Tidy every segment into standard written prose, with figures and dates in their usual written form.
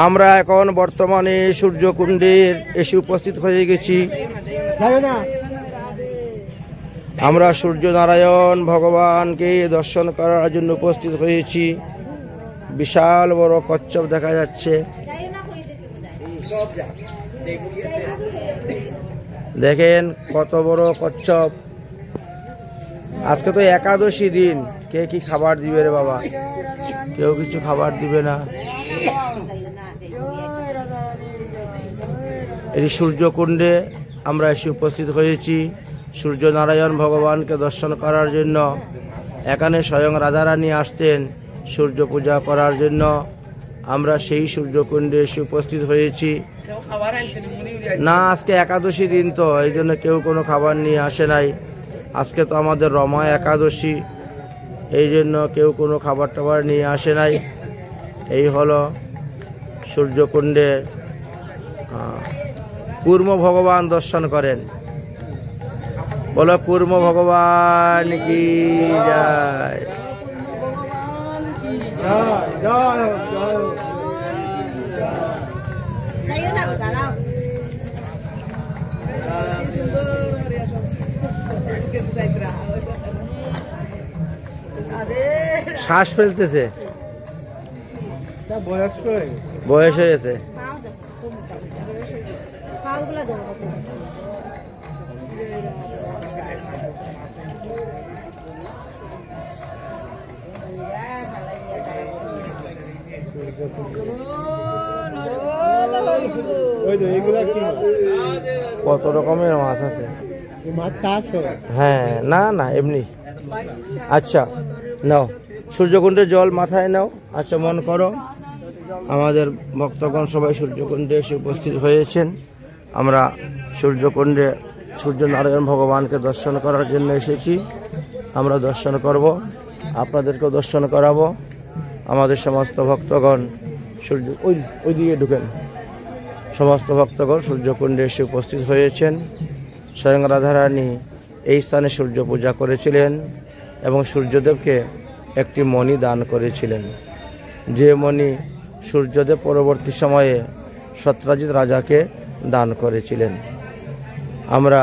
আমরা এখন বর্তমানে সূর্যকুণ্ডের এসে উপস্থিত হয়ে গেছি। আমরা সূর্য নারায়ণ ভগবানকে দর্শন করার জন্য উপস্থিত হয়েছি। বিশাল বড় কচ্ছপ দেখা যাচ্ছে। দেখেন কত বড় কচ্ছপ। আজকে তো একাদশী দিন, কে কি খাবার দিবে রে বাবা? কেউ কিছু খাবার দিবে না। এই সূর্যকুণ্ডে আমরা এসে উপস্থিত হয়েছি সূর্য নারায়ণ ভগবানকে দর্শন করার জন্য। এখানে স্বয়ং রাধারানী আসতেন সূর্য পূজা করার জন্য। আমরা সেই সূর্যকুণ্ডে এসে উপস্থিত হয়েছি। না, আজকে একাদশী দিন, তো এই জন্য কেউ কোনো খাবার নিয়ে আসে নাই। আজকে তো আমাদের রমা একাদশী, এই জন্য কেউ কোনো খাবার টাবার নিয়ে আসে নাই। এই হলো সূর্যকুণ্ডে কুর্ম ভগবান দর্শন করেন। বলো কুর্ম ভগবান কি যায়। শ্বাস ফেলতেছে, বয়স হয়েছে। কত রকমের মাছ আছে। হ্যাঁ, না না এমনি। আচ্ছা নাও, সূর্যকুণ্ডে জল মাথায় নাও। আচ্ছা মন করো। আমাদের ভক্তগণ সবাই সূর্যকুণ্ডে এসে উপস্থিত হয়েছেন। আমরা সূর্যকুণ্ডে সূর্য নারায়ণ ভগবানকে দর্শন করার জন্য এসেছি। আমরা দর্শন করব, আপনাদেরকেও দর্শন করাবো। আমাদের সমস্ত ভক্তগণ সূর্য ওই দিকে ঢুকেন। সমস্ত ভক্তগণ সূর্যকুণ্ডে এসে উপস্থিত হয়েছেন। স্বয়ং রাধারানী এই স্থানে সূর্য পূজা করেছিলেন এবং সূর্যদেবকে একটি মণি দান করেছিলেন, যে মণি সূর্যদেব পরবর্তী সময়ে সত্রাজিৎ রাজাকে দান করেছিলেন। আমরা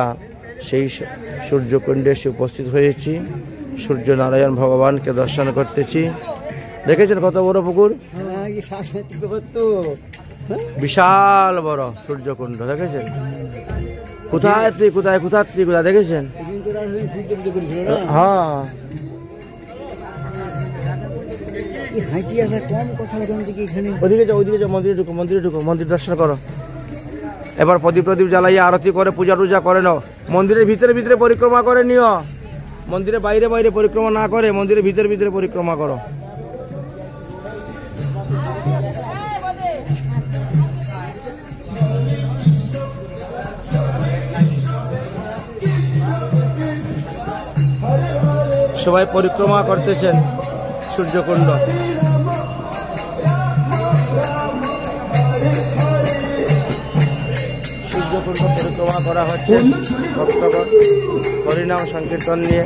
সেই সূর্যকুণ্ডে এসে উপস্থিত হয়েছি, সূর্য নারায়ণ ভগবানকে দর্শন করতেছি। দেখেছেন কত বড় পুকুর, বিশাল বড় সূর্যকুণ্ড দেখেছেন। কোথায় কোথায় কোথায় কোথায় দেখেছেন? হ্যাঁ, ওদিকে যাও, ওদিকে যাও, মন্দিরে ঢুকো, মন্দিরে ঢুকো, মন্দির দর্শন করো। এবার প্রদীপ প্রদীপ জ্বালাইয়া আরতি করে পূজা টুজা করে নাও। মন্দিরের ভিতরে ভিতরে পরিক্রমা করে নিও, মন্দিরে বাইরে বাইরে পরিক্রমা না করে মন্দিরের ভিতরে ভিতরে পরিক্রমা করো। সবাই পরিক্রমা করতেছেন সূর্যকুণ্ড। সূর্যকুণ্ড পরিক্রমা করা হচ্ছে ভক্তগণ হরিনাম সংকীর্তন নিয়ে।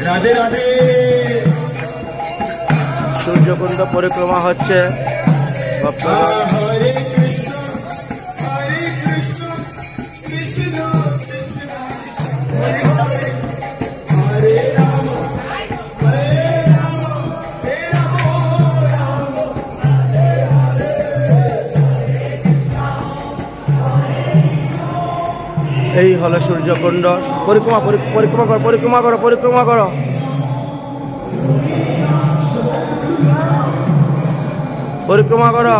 রাধে রাধে। সূর্যকুণ্ড পরিক্রমা হচ্ছে ভক্তগণ। এই হলো সূর্যকুণ্ড পরিক্রমা। পরিক্রমা করো, পরিক্রমা করো, পরিক্রমা করো। পরিক্রমা করো।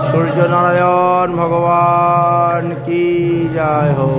সূর্য নারায়ণ ভগবান কি জয় হো।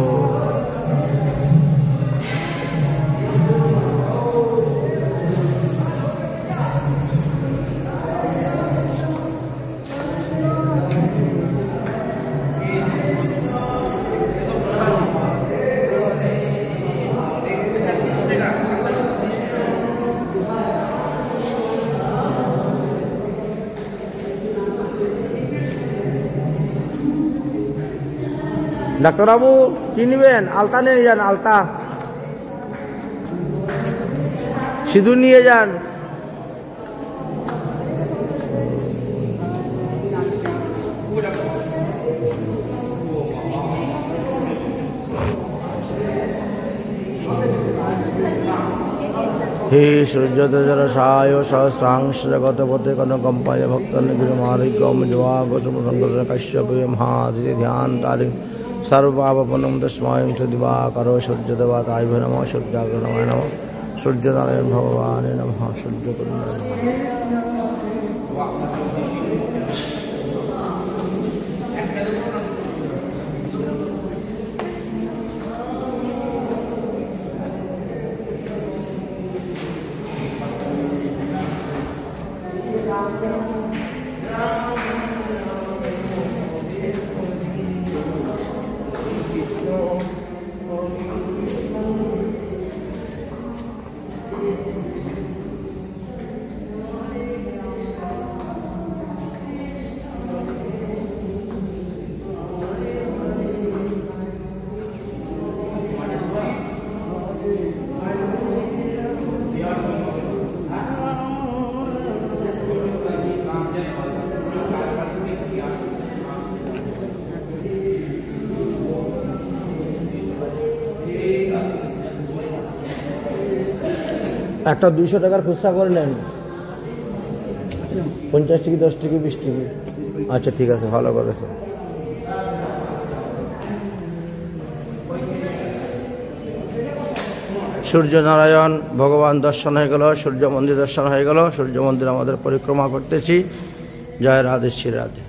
ডাক্তারবাবু কি নিবেন? আলতা নিয়ে যান, আলতা সিঁদুর নিয়ে যান। হে সূর্যতেজরসায় সহস্রাংশ জগৎপতে কনকম্পায় ভক্তনিগিরিমারিগম জবাগোচমসংকর্ষণ কাশ্যপে মহাদিতি ধ্যান তারিং সর্বাবপনম তস্মায়ং দিবাকরো সূর্যদেবতায় নমঃ সূর্যাগ্রহণায় নমঃ সূর্যনারায়ণ ভগবানে নমঃ সূর্যকুণ্ডায় একটা 200 টাকার খুচরা করে নেন, 50 টিকি 10 টিকি 20 টিকি। আচ্ছা ঠিক আছে, ভালো করেছে। সূর্যনারায়ণ ভগবান দর্শন হয়ে গেল, সূর্য মন্দির দর্শন হয়ে গেল। সূর্য মন্দির আমাদের পরিক্রমা করতেছি। জয় রাধে শ্রী রাধে।